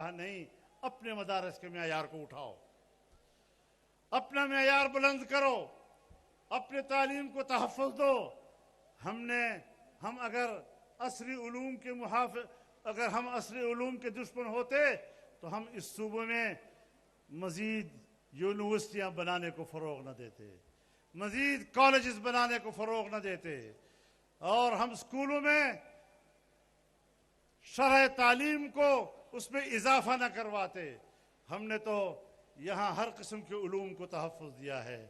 کہا نہیں، اپنے مدارس کے معیار کو اٹھاؤ، اپنا معیار بلند کرو، اپنے تعلیم کو تحفظ دو۔ ہم اگر عصری علوم کے اگر ہم عصری علوم کے دشمن ہوتے تو ہم اس صوبے میں مزید یونیورسٹیاں بنانے کو فروغ نہ دیتے، مزید کالجز بنانے کو فروغ نہ دیتے، اور ہم اسکولوں میں شرح تعلیم کو اس میں اضافہ نہ کرواتے۔ ہم نے تو یہاں ہر قسم کے علوم کو تحفظ دیا ہے۔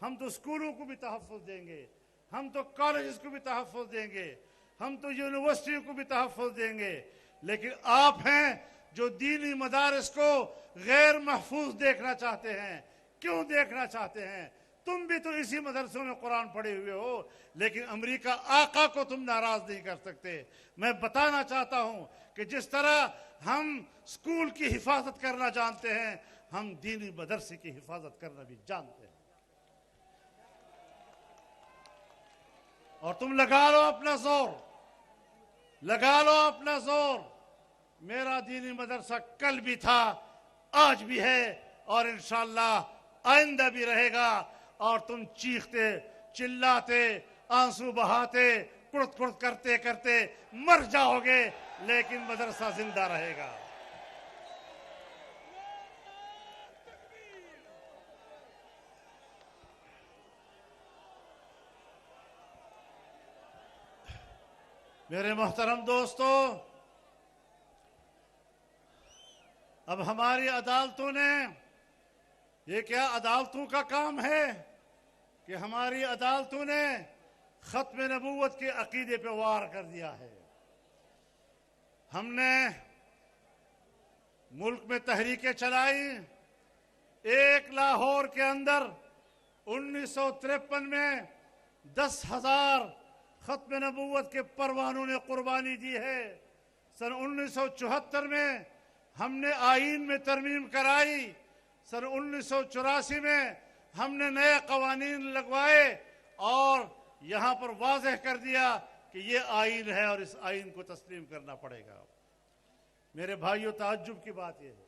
ہم تو اسکولوں کو بھی تحفظ دیں گے، ہم تو کالجز کو بھی تحفظ دیں گے، ہم تو یونیورسٹیوں کو بھی تحفظ دیں گے، لیکن آپ ہیں جو دینی مدارس کو غیر محفوظ دیکھنا چاہتے ہیں۔ کیوں دیکھنا چاہتے ہیں؟ تم بھی تو اسی مدرسوں میں قرآن پڑھے ہوئے ہو، لیکن امریکہ آقا کو تم ناراض نہیں کر سکتے۔ میں بتانا چاہتا ہوں کہ جس طرح ہم اسکول کی حفاظت کرنا جانتے ہیں، ہم دینی مدرسے کی حفاظت کرنا بھی جانتے ہیں۔ اور تم لگا لو اپنا زور، لگا لو اپنا زور۔ میرا دینی مدرسہ کل بھی تھا، آج بھی ہے، اور انشاءاللہ آئندہ بھی رہے گا۔ اور تم چیختے، چلاتے، آنسو بہاتے، کڑت کڑت کرتے کرتے مر جاؤ گے، لیکن مدرسہ زندہ رہے گا۔ میرے محترم دوستو، اب ہماری عدالتوں نے، یہ کیا عدالتوں کا کام ہے کہ ہماری عدالتوں نے ختم نبوت کے عقیدے پہ وار کر دیا ہے۔ ہم نے ملک میں تحریکیں چلائی۔ ایک لاہور کے اندر 1953 میں 10,000 ختم نبوت کے پروانوں نے قربانی دی ہے۔ سن 1974 میں ہم نے آئین میں ترمیم کرائی۔ سن 1984 میں ہم نے نئے قوانین لگوائے اور یہاں پر واضح کر دیا کہ یہ آئین ہے اور اس آئین کو تسلیم کرنا پڑے گا۔ میرے بھائیوں، تعجب کی بات یہ ہے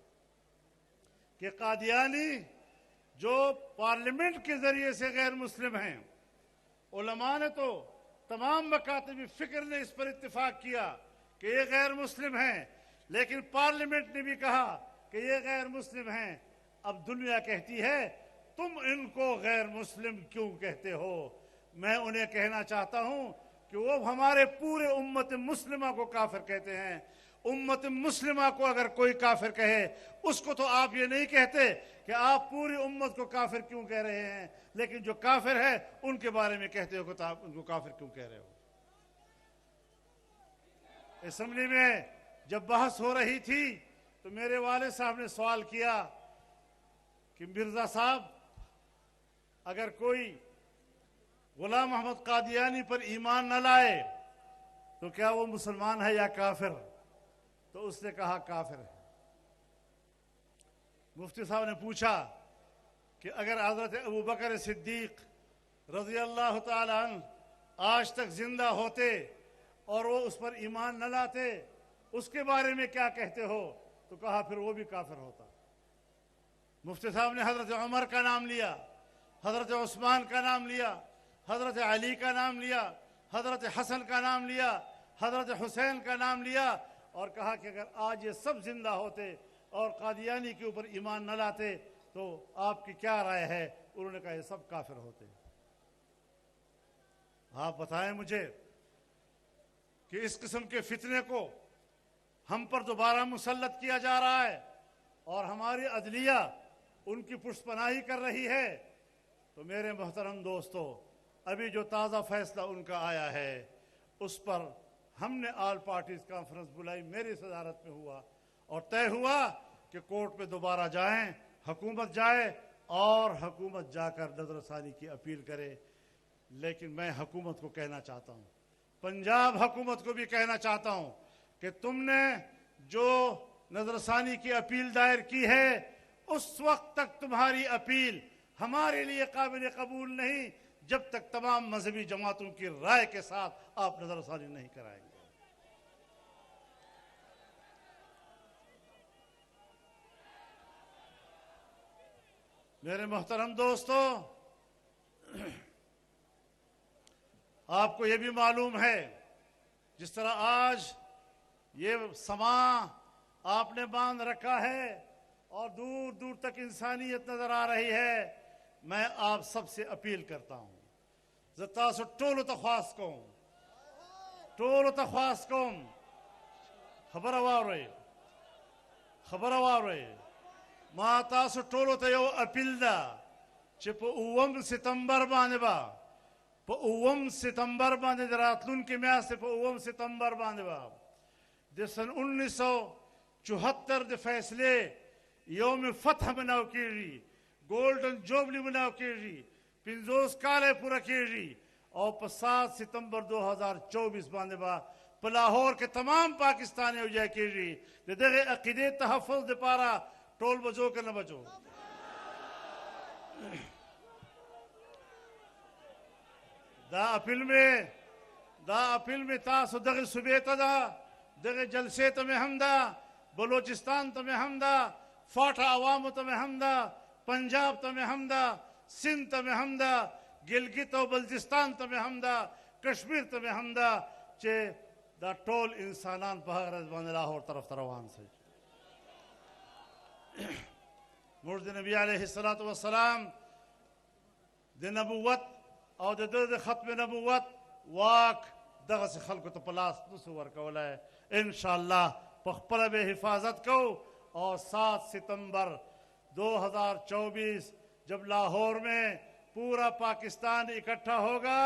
کہ قادیانی جو پارلیمنٹ کے ذریعے سے غیر مسلم ہیں، علماء نے تو تمام مکاتب فکر نے اس پر اتفاق کیا کہ یہ غیر مسلم ہیں، لیکن پارلیمنٹ نے بھی کہا کہ یہ غیر مسلم ہیں۔ اب دنیا کہتی ہے تم ان کو غیر مسلم کیوں کہتے ہو؟ میں انہیں کہنا چاہتا ہوں کہ وہ ہمارے پورے امت مسلمہ کو کافر کہتے ہیں۔ امت مسلمہ کو اگر کوئی کافر کہے، اس کو تو آپ یہ نہیں کہتے کہ آپ پوری امت کو کافر کیوں کہہ رہے ہیں، لیکن جو کافر ہے ان کے بارے میں کہتے ہو کہ آپ ان کو کافر کیوں کہہ رہے ہو۔ اسمبلی میں جب بحث ہو رہی تھی تو میرے والد صاحب نے سوال کیا کہ مرزا صاحب، اگر کوئی غلام محمد قادیانی پر ایمان نہ لائے تو کیا وہ مسلمان ہے یا کافر؟ تو اس نے کہا کافر ہے۔ مفتی صاحب نے پوچھا کہ اگر حضرت ابوبکر صدیق رضی اللہ تعالی عنہ آج تک زندہ ہوتے اور وہ اس پر ایمان نہ لاتے، اس کے بارے میں کیا کہتے ہو؟ تو کہا پھر وہ بھی کافر ہوتا۔ مفتی صاحب نے حضرت عمر کا نام لیا، حضرت عثمان کا نام لیا، حضرت علی کا نام لیا، حضرت حسن کا نام لیا، حضرت حسین کا نام لیا، اور کہا کہ اگر آج یہ سب زندہ ہوتے اور قادیانی کے اوپر ایمان نہ لاتے تو آپ کی کیا رائے ہے؟ انہوں نے کہا یہ سب کافر ہوتے۔ آپ بتائیں مجھے کہ اس قسم کے فتنے کو ہم پر دوبارہ مسلط کیا جا رہا ہے اور ہماری عدلیہ ان کی پشت پناہی کر رہی ہے، تو میرے محترم دوستو، ابھی جو تازہ فیصلہ ان کا آیا ہے اس پر ہم نے آل پارٹیز کانفرنس بلائی، میری صدارت میں ہوا، اور طے ہوا کہ کورٹ میں دوبارہ جائیں، حکومت جائے اور حکومت جا کر نظر ثانی کی اپیل کرے۔ لیکن میں حکومت کو کہنا چاہتا ہوں، پنجاب حکومت کو بھی کہنا چاہتا ہوں کہ تم نے جو نظر ثانی کی اپیل دائر کی ہے، اس وقت تک تمہاری اپیل ہمارے لیے قابل قبول نہیں جب تک تمام مذہبی جماعتوں کی رائے کے ساتھ آپ نظر ثانی نہیں کرائیں گے۔ میرے محترم دوستو، آپ کو یہ بھی معلوم ہے جس طرح آج یہ سما آپ نے باندھ رکھا ہے اور دور دور تک انسانیت نظر آ رہی ہے، میں آپ سب سے اپیل کرتا ہوں زتاسو ٹولو تخواست کوم خبر واورئ ما تاسو ټولو ته یو اپیل ده چې په 9 ستمبر باندې په 9 ستمبر باندې د راتلونکې میاشتې په 9 ستمبر باندې د سن 1974 د فیصلې یوم فتح مناو کیږي، گولڈن جوبلی مناو کیږي، 50 کال پوره کیږي او په 7 ستمبر 2024 باندې په لاهور کې تمام پاکستان یو ځای کیږي. د دغه عقیدې تحفظ دپاره ټول بچو که نه بچو؟ دا اپیل میں تاسو دغه صوبې ته ده، دغه جلسې ته مې هم ده، بلوچستان ته مې هم ده، فاټا عوامو ته مې هم ده، پنجاب ته مې هم ده، سندھ ته مې هم ده، ګلګت او بلتستان ته مې هم ده، کشمیر ته مې هم ده چې دا ټول انسانان په هغه ورځ باندې لاهور طرف ته روان شي. موږ د نبي علیه الصلاة والسلام د نبوت او د ده د ختم نبوت واک دغسې خلکو ته په لاس نسو ورکولی. انشاءاللہ په خپله به حفاظت کو اور 7 ستمبر 2024 جب لاہور میں پورا پاکستان اکٹھا ہوگا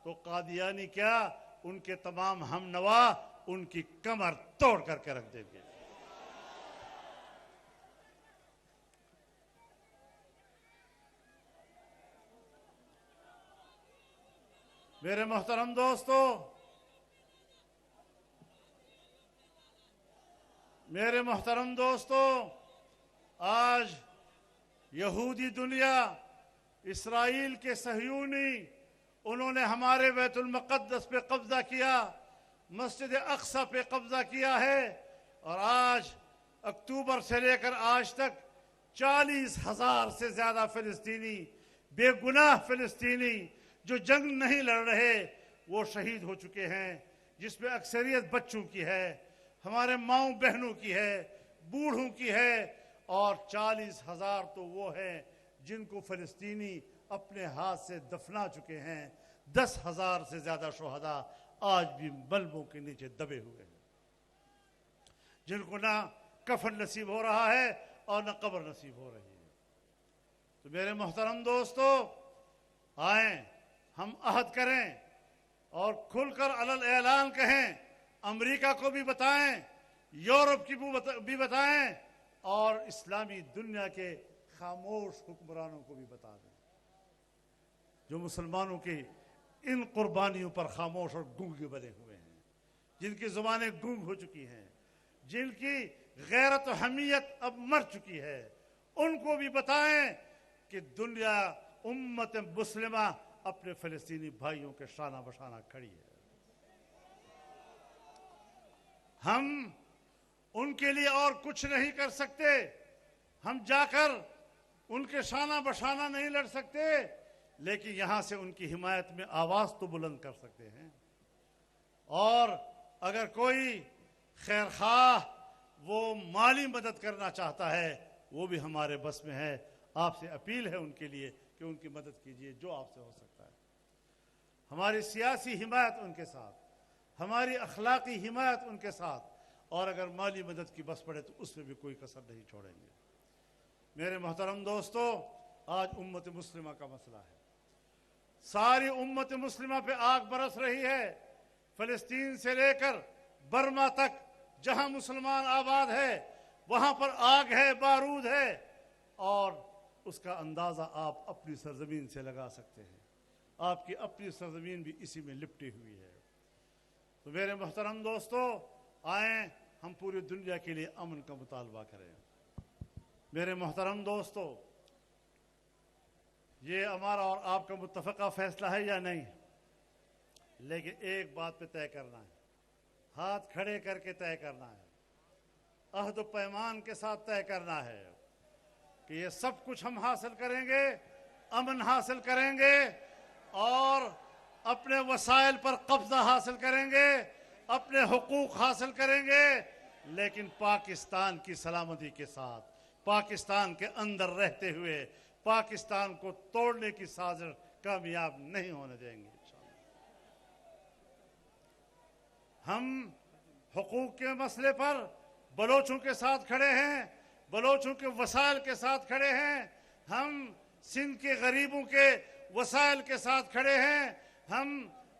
تو قادیانی کیا ان کے تمام ہم نوا ان کی کمر توڑ کر کے رکھ دیں گے. میرے محترم دوستو، آج یہودی دنیا، اسرائیل کے صہیونی، انہوں نے ہمارے بیت المقدس پہ قبضہ کیا، مسجد اقصی پہ قبضہ کیا ہے، اور آج اکتوبر سے لے کر آج تک 40,000 سے زیادہ فلسطینی، بے گناہ فلسطینی جو جنگ نہیں لڑ رہے وہ شہید ہو چکے ہیں، جس میں اکثریت بچوں کی ہے، ہمارے ماؤں بہنوں کی ہے، بوڑھوں کی ہے، اور 40,000 تو وہ ہیں جن کو فلسطینی اپنے ہاتھ سے دفنا چکے ہیں. 10,000 سے زیادہ شہداء آج بھی ملبوں کے نیچے دبے ہوئے ہیں، جن کو نہ کفن نصیب ہو رہا ہے اور نہ قبر نصیب ہو رہی ہے. تو میرے محترم دوستو، آئیں ہم عہد کریں اور کھل کر علل اعلان کہیں، امریکہ کو بھی بتائیں، یورپ کی بھی بتائیں، اور اسلامی دنیا کے خاموش حکمرانوں کو بھی بتا دیں جو مسلمانوں کی ان قربانیوں پر خاموش اور گونگے بنے ہوئے ہیں، جن کی زبانیں گونگ ہو چکی ہیں، جن کی غیرت و حمیت اب مر چکی ہے. ان کو بھی بتائیں کہ دنیا امت مسلمہ اپنے فلسطینی بھائیوں کے شانہ بشانہ کھڑی ہے. ہم ان کے لیے اور کچھ نہیں کر سکتے، ہم جا کر ان کے شانہ بشانہ نہیں لڑ سکتے، لیکن یہاں سے ان کی حمایت میں آواز تو بلند کر سکتے ہیں. اور اگر کوئی خیرخواہ وہ مالی مدد کرنا چاہتا ہے وہ بھی ہمارے بس میں ہے. آپ سے اپیل ہے ان کے لیے کہ ان کی مدد کیجیے جو آپ سے ہو سکتا ہے. ہماری سیاسی حمایت ان کے ساتھ، ہماری اخلاقی حمایت ان کے ساتھ، اور اگر مالی مدد کی بس پڑے تو اس میں بھی کوئی کسر نہیں چھوڑیں گے. میرے محترم دوستو، آج امت مسلمہ کا مسئلہ ہے. ساری امت مسلمہ پہ آگ برس رہی ہے، فلسطین سے لے کر برما تک جہاں مسلمان آباد ہے وہاں پر آگ ہے، بارود ہے، اور اس کا اندازہ آپ اپنی سرزمین سے لگا سکتے ہیں. آپ کی اپنی سرزمین بھی اسی میں لپٹی ہوئی ہے. تو میرے محترم دوستو، آئیں ہم پوری دنیا کے لیے امن کا مطالبہ کریں. میرے محترم دوستو، یہ ہمارا اور آپ کا متفقہ فیصلہ ہے یا نہیں، لیکن ایک بات پہ طے کرنا ہے، ہاتھ کھڑے کر کے طے کرنا ہے، عہد و پیمان کے ساتھ طے کرنا ہے کہ یہ سب کچھ ہم حاصل کریں گے، امن حاصل کریں گے اور اپنے وسائل پر قبضہ حاصل کریں گے، اپنے حقوق حاصل کریں گے، لیکن پاکستان کی سلامتی کے ساتھ، پاکستان کے اندر رہتے ہوئے پاکستان کو توڑنے کی سازش کامیاب نہیں ہونے دیں گے انشاءاللہ۔ ہم حقوق کے مسئلے پر بلوچوں کے ساتھ کھڑے ہیں، بلوچوں کے وسائل کے ساتھ کھڑے ہیں، ہم سندھ کے غریبوں کے وسائل کے ساتھ کھڑے ہیں، ہم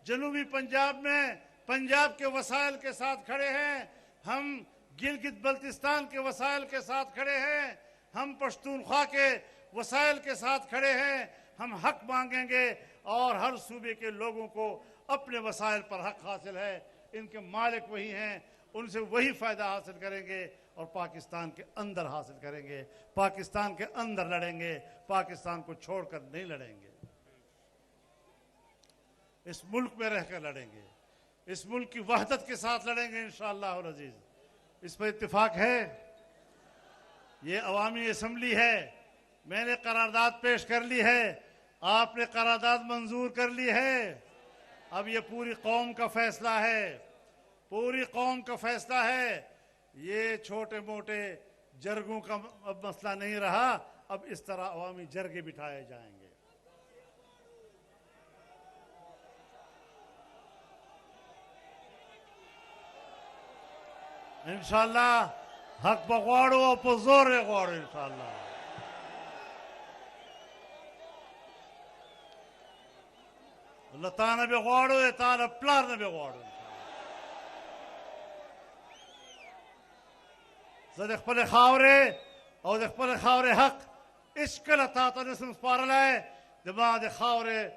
جنوبی پنجاب میں پنجاب کے وسائل کے ساتھ کھڑے ہیں، ہم گلگت بلتستان کے وسائل کے ساتھ کھڑے ہیں، ہم پشتونخوا کے وسائل کے ساتھ کھڑے ہیں۔ ہم حق مانگیں گے اور ہر صوبے کے لوگوں کو اپنے وسائل پر حق حاصل ہے، ان کے مالک وہی ہیں، ان سے وہی فائدہ حاصل کریں گے اور پاکستان کے اندر حاصل کریں گے، پاکستان کے اندر لڑیں گے، پاکستان کو چھوڑ کر نہیں لڑیں گے، اس ملک میں رہ کر لڑیں گے، اس ملک کی وحدت کے ساتھ لڑیں گے انشاءاللہ العزیز۔ اس پر اتفاق ہے، یہ عوامی اسمبلی ہے، میں نے قرارداد پیش کر لی ہے، آپ نے قرارداد منظور کر لی ہے، اب یہ پوری قوم کا فیصلہ ہے، پوری قوم کا فیصلہ ہے، یہ چھوٹے موٹے جرگوں کا اب مسئلہ نہیں رہا، اب اس طرح عوامی جرگے بٹھائے جائیں گے۔ انشاءاللہ حق بغواړو او په زور یې غواړو انشاءاللہ۔ الله تعالی به غواړو، تعالی پلار نه به غواړو زه د خپل خاورې او د خپل خاورې حق هېڅکله تا ته نسم سپارلی، زما د خاورې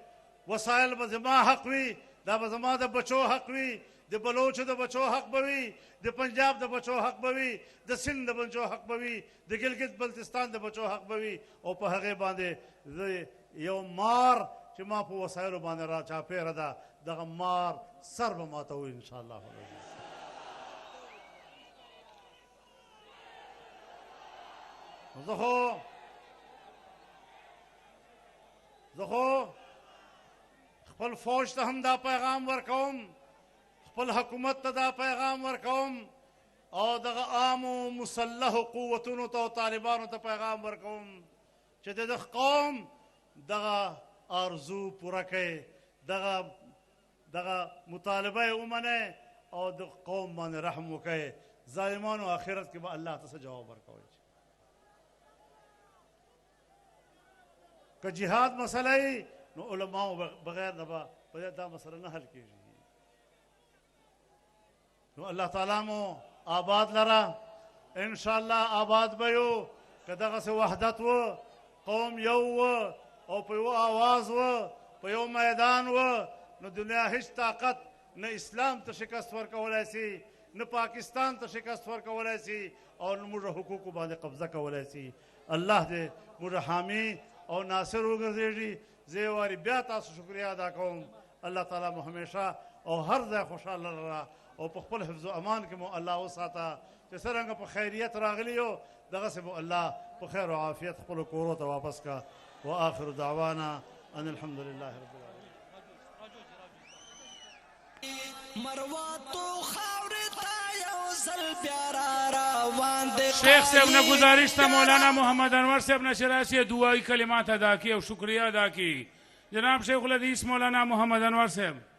وسایل به زما حق وي، دا به زما د بچو حق وي، د بلوچو د بچو حق به وي، د پنجاب د بچو حق به وي، د سند د بچو حق به وي، د ګلګت بلتستان د بچو حق به وي، او په هغې باندې زه یو مار چې ما په وسایلو باندې را چاپېره ده، دغه مار سر به ماتوو انشاءالله العزیز۔ زه خو خپل فوج ته هم دا پیغام ورکوم، خپل حکومت ته دا پیغام ورکوم، او دغه عامو مسلحو قوتونو ته او طالبانو ته پیغام ورکوم چې د قوم دغه آرزو پوره کړئ، دغه مطالبه یې ومنئ او د قوم باندې رحم وکړئ، ظالمانو آخرت کې به الله ته څه جواب ورکوئ۔ که جهاد مسئله ای نو علماء بغیر نه به دا مسئله نه حل کیږي، نو الله تعالی مو آباد لره انشاءالله آباد به یو، که دغسې وحدت و، قوم یو و او په یو آواز و، په یو میدان و، نو دنیا هیڅ طاقت نه اسلام ته شکست ورکولی سي، نه پاکستان ته شکست ورکولی سي، او نه موږ حقوقو باندې قبضه کولی سي۔ الله دې موږ حامی او ناصر وګرځېږي۔ زه یو وارې بیا تاسو شکریه ادا کوم، الله تعالی مو همیشه او هر ځای خوشحاله لره او په خپل حفظ و امان کې مو الله وساته، چې څرنګه په خیریت راغلی یو دغسې مو الله په خیر او عافیت خپلو کورو ته واپس کا۔ وآخر دعوانا ان الحمد لله رب العالمين۔ شیخ صاحب نے گزارش تھا مولانا محمد انور صاحب نے شرح سے دعائی کلمات ادا کی اور شکریہ ادا کی۔ جناب شیخ الحدیث مولانا محمد انور صاحب۔